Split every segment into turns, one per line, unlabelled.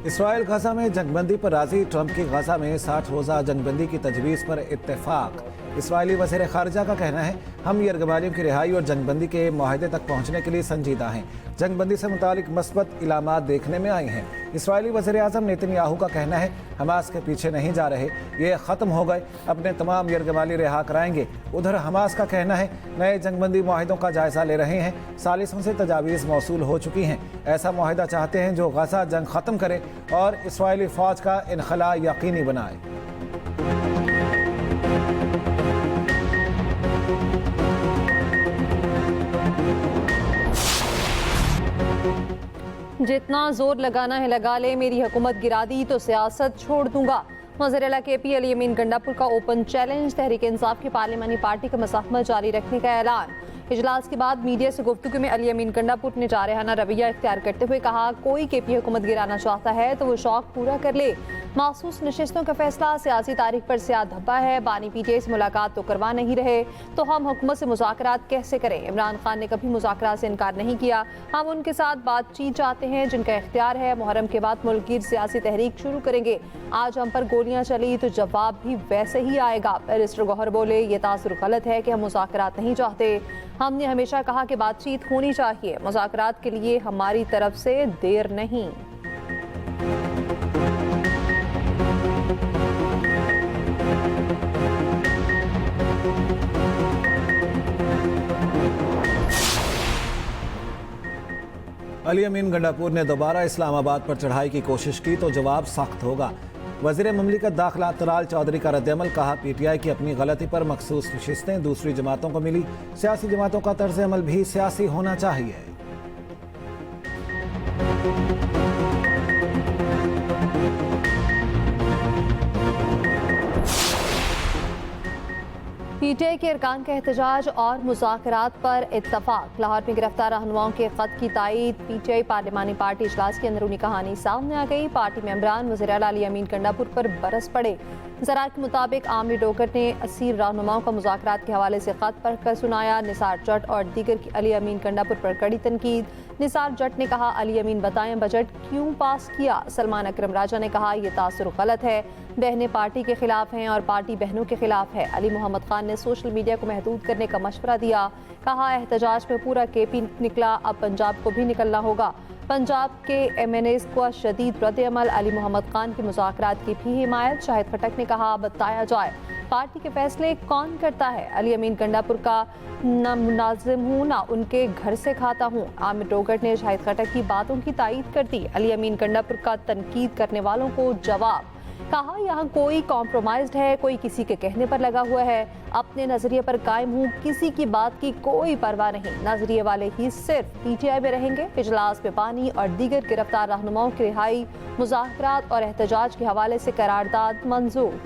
Israel गजा में जंगबंदी पर राजी, ट्रंप की गजा में 60 रोज़ा जंगबंदी की तजवीज़ पर इत्तेफाक। इसराइली वज़ीर ख़ारिजा का कहना है, हम यरगबालियों की रिहाई और जंगबंदी के माहदे तक पहुँचने के लिए संजीदा हैं। जंगबंदी से मुतालिक मस्बत इलामात देखने में आई हैं। इसराइली वज़ीर आज़म नेतन्याहू का कहना है, हमास के पीछे नहीं जा रहे, ये ख़त्म हो गए, अपने तमाम यरगबाली रिहा कराएंगे। उधर हमास का कहना है, नए जंगबंदी माहिदों का जायज़ा ले रहे हैं, सालिसों से तजावीज़ मौसूल हो चुकी हैं। ऐसा माहिदा चाहते हैं जो गजा जंग ख़त्म करे और इसराइली फ़ौज का इनखला यकीनी बनाए।
जितना जोर लगाना है लगा ले, मेरी हुकूमत गिरा दी तो सियासत छोड़ दूंगा। वज़ीर-ए-आला KP अली अमीन गंडापुर का ओपन चैलेंज। तहरीक इंसाफ की पार्लिमानी पार्टी का मज़ाहमत जारी रखने का ऐलान। इजलास के बाद मीडिया से गुफ्तगू में अली अमीन गंडापुर ने जारहाना रवैया इख्तियार करते हुए कहा, कोई KP हुकूमत गिराना चाहता है तो वो शौक पूरा कर ले। मासूस नशिस्तों का फैसला सियासी तारीख पर स्याह धब्बा है। बानी PTI से मुलाकात तो करवा नहीं रहे तो हम हुकूमत से मुज़ाकरात कैसे करें। इमरान खान ने कभी मुज़ाकरात से इनकार नहीं किया। हम उनके साथ बातचीत चाहते हैं जिनका इख्तियार है। मुहर्रम के बाद मुल्कगीर सियासी तहरीक शुरू करेंगे। आज हम पर गोलियां चली तो जवाब भी वैसे ही आएगा। बैरिस्टर गौहर बोले, ये तासुर गलत है कि हम मुज़ाकरात नहीं चाहते। हमने हमेशा कहा कि बातचीत होनी चाहिए। मुज़ाकरात के लिए हमारी तरफ से देर नहीं।
अली अमीन गंडापुर ने दोबारा इस्लामाबाद पर चढ़ाई की कोशिश की तो जवाब सख्त होगा। वज़ीर ममलिकत दाखिला तलाल चौधरी का रद्दअमल। कहा, PTI की अपनी गलती पर मखसूस नशिस्तें दूसरी जमातों को मिली। सियासी जमातों का तर्ज अमल भी सियासी होना चाहिए।
PTI के अरकान के एहतजाज और मुज़ाकरात पर इत्तफाक। लाहौर में गिरफ्तार रहनुमाओं के ख़त की तायीद। PTI पार्लिमानी पार्टी इजलास की अंदरूनी कहानी सामने आ गई। पार्टी मेंबरान वज़ीर-ए-आला अली अमीन गंडापुर पर बरस पड़े। ज़रात के मुताबिक आमिर डोगर ने 80 रहनुमाओं का मुज़ाकरात के हवाले से ख़त पढ़कर सुनाया। निसार जट और दीगर की अली अमीन गंडापुर पर कड़ी तनकीद। निसार जट ने कहा, अली अमीन बताएं बजट क्यों पास किया। सलमान अकरम राजा ने कहा, यह तासुर गलत है। बहनें पार्टी के खिलाफ हैं और पार्टी बहनों के खिलाफ है। अली मोहम्मद खान ने सोशल मीडिया को महदूद करने का मशवरा दिया। कहा, एहतजाज में पूरा KP निकला, अब पंजाब को भी निकलना होगा। पंजाब के MNAs का शदीद रद्द-ए-अमल। अली मोहम्मद खान की मुज़ाकरात की भी हिमायत। शाहिद खटक ने कहा, बताया जाए पार्टी के फैसले कौन करता है। अली अमीन गंडापुर का न मुनाजिम हूँ ना उनके घर से खाता हूँ। आमिर डोगर ने शाहिद खटक की बातों की तायीद कर दी। अली अमीन गंडापुर का तनकीद करने वालों को जवाब। कहा, यहाँ कोई कॉम्प्रोमाइज्ड है, कोई किसी के कहने पर लगा हुआ है। अपने नजरिए पर कायम हूँ, किसी की बात की कोई परवाह नहीं। नजरिए वाले ही सिर्फ PTI में रहेंगे। इजलास में पानी और दीगर गिरफ्तार रहनुमाओं की रिहाई, मुज़ाकरात और एहतजाज के हवाले से करारदाद मंजूर।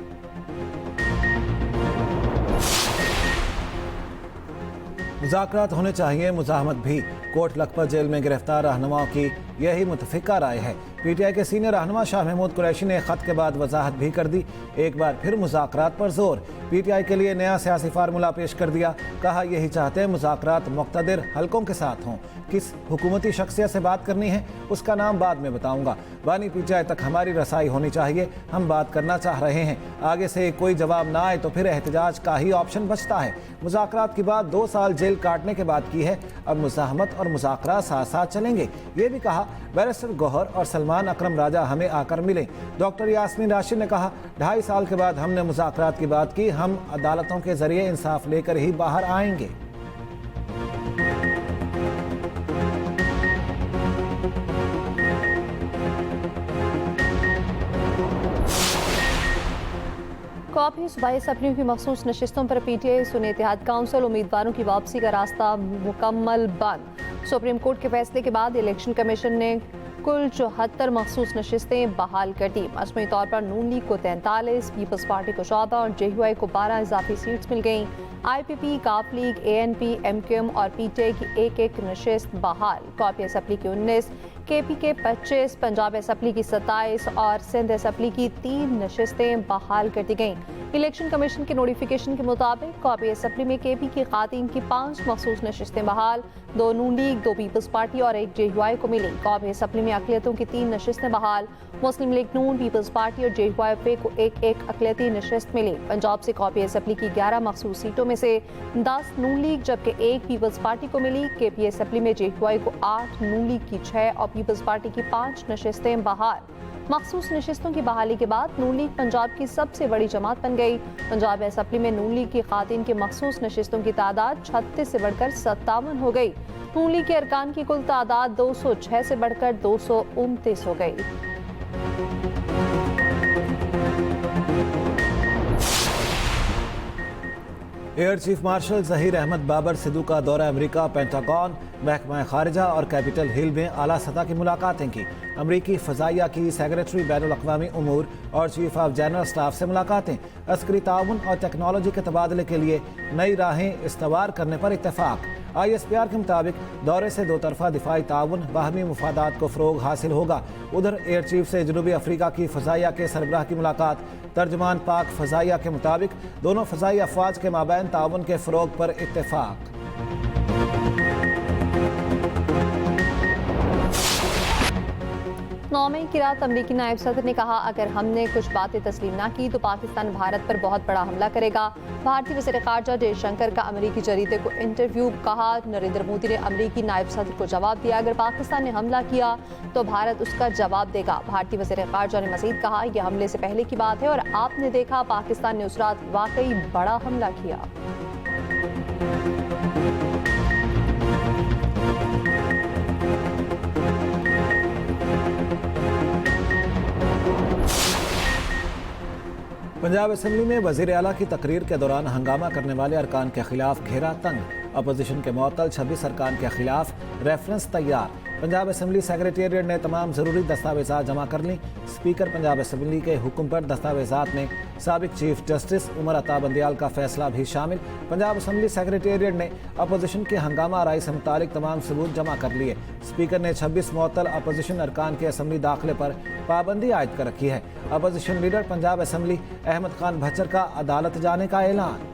मुज़ाकरात होने चाहिए, मुज़ाहमत भी। कोट लखपत जेल में गिरफ्तार रहनुमाओं की यही मुतफ़िका राय है। PTI के सीनियर रहनुमा शाह महमूद कुरैशी ने ख़त के बाद वजाहत भी कर दी। एक बार फिर मुज़ाकरात पर जोर। PTI के लिए नया सियासी फार्मूला पेश कर दिया। कहा, यही चाहते हैं मुज़ाकरात मुक़्तदिर हलकों के साथ हों। किस हुकूमती शख्सियत से बात करनी है उसका नाम बाद में बताऊंगा। बानी PTI तक हमारी रसाई होनी चाहिए। हम बात करना चाह रहे हैं। आगे से कोई जवाब ना आए तो फिर एहतजाज का ही ऑप्शन बचता है। मुज़ाकरात की बात 2 साल जेल काटने के बाद की है। अब मुज़ाहमत और मुज़ाकरात साथ साथ चलेंगे। ये भी कहा, बैरिस्टर गौहर और सलमान अकरम राजा हमें आकर मिले। डॉक्टर यास्मीन राशिद ने कहा, 2.5 साल के बाद हमने मुज़ाकरात की बात की। हम अदालतों के जरिए इंसाफ लेकर ही बाहर आएंगे।
कॉपी सूबाई असम्बलियों की मखसूस नशिस्तों पर PTI सुन्नी इत्तेहाद काउंसिल उम्मीदवारों की वापसी का रास्ता मुकम्मल बंद। सुप्रीम कोर्ट के फैसले के बाद इलेक्शन कमीशन ने कुल 74 मखसूस नशिस्तें बहाल कर दी। मजमूई तौर पर नून लीग को 43, पीपल्स पार्टी को 14 और JUI को 12 इजाफी सीट्स मिल गईं। IPP, काफ लीग, ANP, MQM और PTI की एक नशिस्त बहाल। कॉपी असम्बली की 19, केपी के 25, पंजाब असेंबली की 27 और सिंध असेंबली की 3 नशिस्तें बहाल कर दी गईं। इलेक्शन कमीशन के नोटिफिकेशन के मुताबिक कॉपी असेंबली में केपी की खातीन की 5 मखसूस नशिस्तें बहाल, 2 नून लीग, 2 पीपल्स पार्टी और 1 जेयूआई को मिली। कॉपी असेंबली में अकलियतों की 3 नशिस्तें बहाल, मुस्लिम लीग नून, पीपल्स पार्टी और जेयूआई को एक अकलियती नशिस्त मिली। पंजाब से कॉपी असेंबली की 11 मखसूस सीटों में से 10 नून लीग जबकि 1 पीपल्स पार्टी को मिली। केपी असेंबली में जेयूआई को 8, नून लीग की 6 और पीपल्स पार्टी की 5 नशिस्तें बहाल। मखसूस नशिस्तों की बहाली के बाद नून लीग पंजाब की सबसे बड़ी जमात बन गई। पंजाब असेंबली में नून लीग की खातीन की मखसूस नशिस्तों की तादाद 36 से बढ़कर 57 हो गई। नून लीग के अरकान की कुल तादाद 206 से बढ़कर 229 हो गई।
Air chief marshal Zaheer Ahmed Babar Sidhu का दौरा अमेरिका, पेंटागन, महकमा खारिजा और कैपिटल हिल में आला सतह की मुलाकातें की। अमरीकी फ़ज़ाइया की सेक्रेटरी बैनुल अक़वामी उमूर और चीफ ऑफ जनरल स्टाफ से मुलाकातें। अस्करी ताउन और टेक्नोलॉजी के तबादले के लिए नई राहें इस्तवार करने पर इत्तेफाक। ISPR के मुताबिक दौरे से 2 तरफ़ा दिफाई ताउन, बाहमी मुफादात को फ़रोग हासिल होगा। उधर एयर चीफ से जनूबी अफ्रीका की फ़ज़ाइया के सरबराह की मुलाकात। तर्जमान पाक फ़ज़ाइया के मुताबिक दोनों फ़ज़ाई अफ़वाज के माबैन ताउन के फ़रोग पर इत्तेफाक।
नौमी की रात अमरीकी नायब सदर ने कहा, अगर हमने कुछ बातें तस्लीम ना की तो पाकिस्तान भारत पर बहुत बड़ा हमला करेगा। भारतीय वज़ीर ख़ारजा जयशंकर का अमरीकी जरीदे को इंटरव्यू। कहा, नरेंद्र मोदी ने अमरीकी नायब सदर को जवाब दिया, अगर पाकिस्तान ने हमला किया तो भारत उसका जवाब देगा। भारतीय वज़ीर ख़ारजा ने मज़ीद कहा, यह हमले से पहले की बात है और आपने देखा पाकिस्तान ने उस रात वाकई बड़ा हमला किया।
पंजाब असेंबली में वज़ीर आला की तकरीर के दौरान हंगामा करने वाले अरकान के खिलाफ घेरा तंग। अपोजिशन के मुअत्तल 26 अरकान के खिलाफ रेफरेंस तैयार। पंजाब असेंबली सेक्रेटेरिएट ने तमाम ज़रूरी दस्तावेज़ात जमा कर लीं। स्पीकर पंजाब असेंबली के हुक्म पर दस्तावेज़ात में साबिक चीफ जस्टिस उमर अता बंदियाल का फैसला भी शामिल। पंजाब असेंबली सेक्रेटेरिएट ने अपोजिशन की हंगामा आराई से मुतालिक तमाम सबूत जमा कर लिए। स्पीकर ने 26 मुअत्तल अपोजिशन अरकान के असेंबली दाखिले पर पाबंदी आयद कर रखी है। Opposition leader Punjab assembly Ahmad Khan Bhachar का अदालत जाने का ऐलान।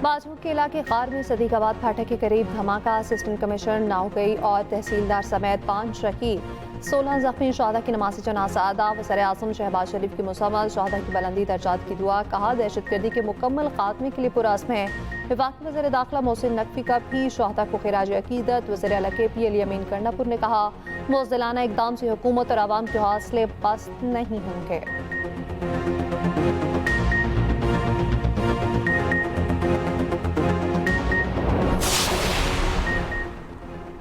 बाजू के इलाके खार में सदीकाबाद फाटक के करीब धमाका। असिस्टेंट कमिश्नर नाउकई और तहसीलदार समेत 5 शहीद, 16 जख्मी। शहादा की नमाज़ जनाज़ा अदा। वज़ीर-ए-आज़म शहबाज शरीफ की मुसम्मल शहादा की बुलंदी दर्जात की दुआ। कहा, दहशतगर्दी के मुकम्मल खात्मे के लिए पुरअज़्म है। वफाकी वज़ीर दाखिला मोहसिन नकवी का भी शहादा को खिराज अकीदत। वज़ीर आला केपी अली अमीन कर्णापुर ने कहा, बुज़दिलाना इक़दाम से हुकूमत और आवाम के हौसले पस्त नहीं होंगे।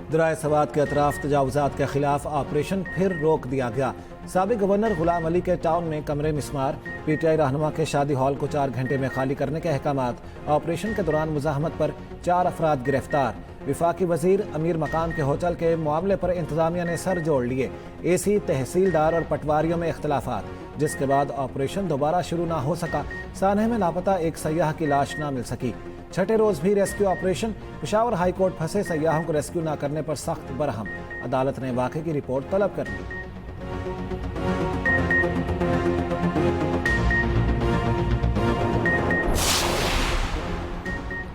दराए सवात के अतराफ तजावुज़ात के खिलाफ ऑपरेशन फिर रोक दिया गया। साबिक गवर्नर गुलाम अली के टाउन में कमरे मिस्मार। PTI रहनुमा के शादी हॉल को 4 घंटे में खाली करने के अहकामात। ऑपरेशन के दौरान मुज़ाहमत पर 4 अफराद गिरफ्तार। विफाकी वजीर अमीर मकाम के होटल के मामले पर इंतजामिया ने सर जोड़ लिए। AC, तहसीलदार और पटवारियों में इख्तलाफात, जिसके बाद ऑपरेशन दोबारा शुरू ना हो सका। सानहे में लापता एक सयाह की लाश ना मिल सकी। छठे रोज भी rescue operation. Peshawar high court फंसे सयाहों को रेस्क्यू ना करने पर सख्त बरहम। अदालत ने वाक़े की रिपोर्ट तलब कर ली।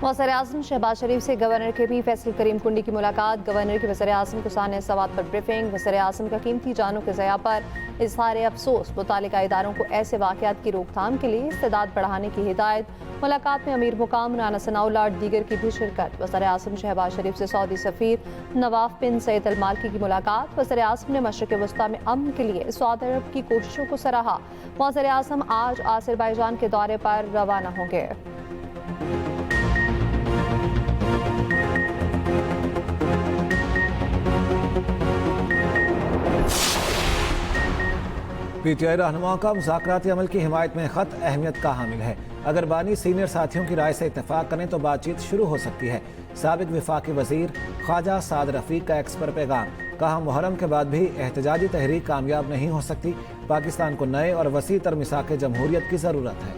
वज़ीर-ए-आज़म शहबाज शरीफ से गवर्नर के भी फैसल करीम कुंडी की मुलाकात। गवर्नर की वज़ीर-ए-आज़म को साने सवात पर ब्रीफिंग। वज़ीर-ए-आज़म का कीमती जानों के ज़या पर इज़हार अफसोस। मुतालिका इदारों को ऐसे वाक़यात की रोकथाम के लिए इस्तेदाद बढ़ाने की हिदायत। मुलाकात में अमीर मुकाम राना सनाउल्लाह और दीगर की भी शिरकत। वज़ीर-ए-आज़म शहबाज शरीफ से सऊदी सफ़ीर नवाफ बिन सईद अल माल्की की मुलाकात। वज़ीर-ए-आज़म ने मशरिक़ वस्ता में अमन के लिए सऊदी अरब की कोशिशों को सराहा। वज़ीर-ए-आज़म आज आज़रबाईजान के दौरे पर रवाना होंगे।
PTI रहनुमाओं का मुज़ाकराती अमल की हिमायत में ख़त अहमियत का हामिल है। अगर बानी सीनियर साथियों की राय से इत्तेफाक करें तो बातचीत शुरू हो सकती है। साबिक विफाकी वजीर ख्वाजा साद रफ़ीक का एक्स पर पैगाम। कहा, मुहर्रम के बाद भी एहतजाजी तहरीक कामयाब नहीं हो सकती। पाकिस्तान को नए और वसी तर मिसाक जमहूरियत की ज़रूरत है।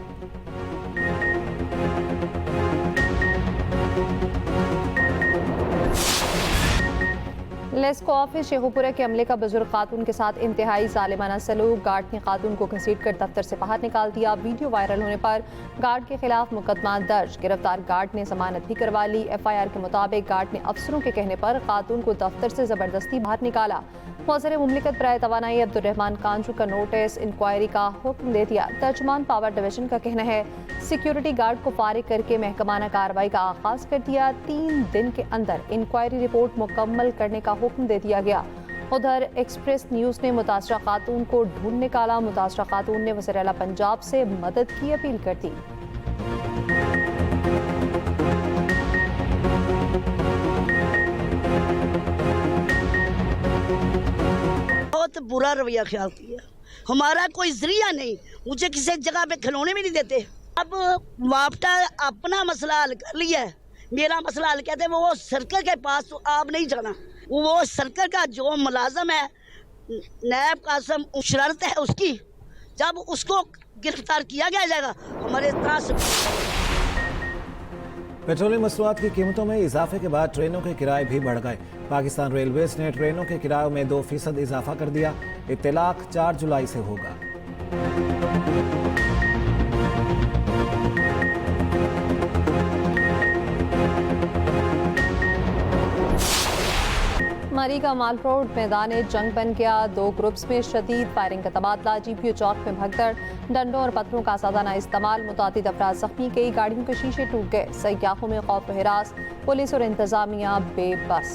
लेस्को ऑफिस शेखुपुरा के अमले का बुजुर्ग खातून के साथ इंतहाई जालिमाना सलूक। गार्ड ने खातून को घसीट कर दफ्तर से बाहर निकाल दिया। वीडियो वायरल होने पर गार्ड के खिलाफ मुकदमा दर्ज। गिरफ्तार गार्ड ने जमानत भी करवा ली। FIR के मुताबिक गार्ड ने अफसरों के कहने पर खातून को दफ्तर से जबरदस्ती बाहर निकाला। वज़ीर मुमलिकत बराए तवानाई अब्दुर्रहमान कांजू का नोटिस इंक्वायरी का हुक्म दे दिया। तर्जुमान पावर डिवीजन का कहना है सिक्योरिटी गार्ड को फारिग करके महकमाना कार्रवाई का आगाज कर दिया। 3 दिन के अंदर इंक्वायरी रिपोर्ट मुकम्मल करने का हुक्म दे दिया गया। उधर एक्सप्रेस न्यूज़ ने मुतासरा खातून को ढूंढ निकाला। मुतासरा खातून ने वज़ीर आला पंजाब से मदद की अपील कर दी।
बहुत बुरा रवैया ख्याल किया। हमारा कोई जरिया नहीं, मुझे किसी जगह पे खिलौने भी नहीं देते। अब वापटा अपना मसला हल कर लिया है, मेरा मसला हल कहते वो सर्कल के पास तो आप नहीं जाना। वो सर्कल का जो मुलाजम है नैब कासम शरारत है उसकी, जब उसको गिरफ्तार किया गया जाएगा हमारे तरह।
पेट्रोलियम मसनूआत की कीमतों में इजाफे के बाद ट्रेनों के किराए भी बढ़ गए। पाकिस्तान रेलवेज ने ट्रेनों के किरायों में 2% इजाफा कर दिया। इत्तलाक 4 जुलाई से होगा।
मरी का माल रोड मैदान जंग बन गया। 2 ग्रुप्स में शदीद फायरिंग का तबादला। GPU चौक में भगदड़, डंडों और पत्थरों का सादाना इस्तेमाल। मुतादिद अफराद जख्मी, कई गाड़ियों के शीशे टूट गए। सयाहों में खौफ व हिरास, पुलिस और इंतजामिया बेबस।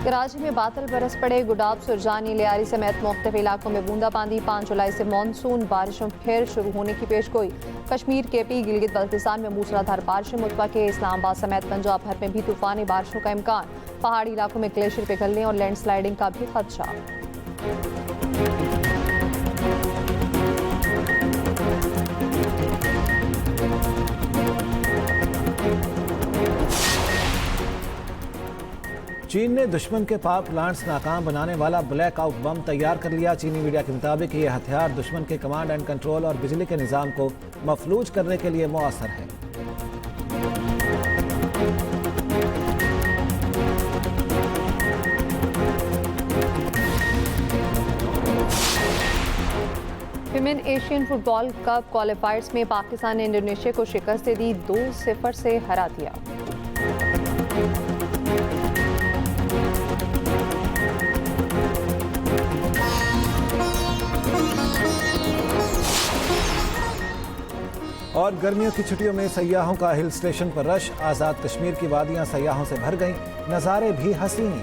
कराची में बादल बरस पड़े। गुडाब, सुरजानी, लियारी समेत मुख्तलिफ इलाकों में बूंदाबांदी। 5 जुलाई से मानसून बारिशों फिर शुरू होने की पेशगोई। कश्मीर, KP, गिलगित बल्तिस्तान में मूसलाधार बारिशें मुतवक्के। इस्लामाबाद समेत पंजाब भर में भी तूफानी बारिशों का इम्कान। पहाड़ी इलाकों में ग्लेशियर पिघलने और लैंडस्लाइडिंग का भी खदशा।
चीन ने दुश्मन के पावर प्लांट्स नाकाम बनाने वाला ब्लैक आउट बम तैयार कर लिया। चीनी मीडिया के मुताबिक ये हथियार दुश्मन के कमांड एंड कंट्रोल और बिजली के निज़ाम को मफलूज करने के लिए मुअस्सर है।
विमेन एशियन फुटबॉल कप क्वालिफायर्स में पाकिस्तान ने इंडोनेशिया को शिकस्त दे दी। 2-0 से हरा दिया।
और गर्मियों की छुट्टियों में सयाहों का हिल स्टेशन पर रश। आज़ाद कश्मीर की वादियां सयाहों से भर गईं। नज़ारे भी हसीन।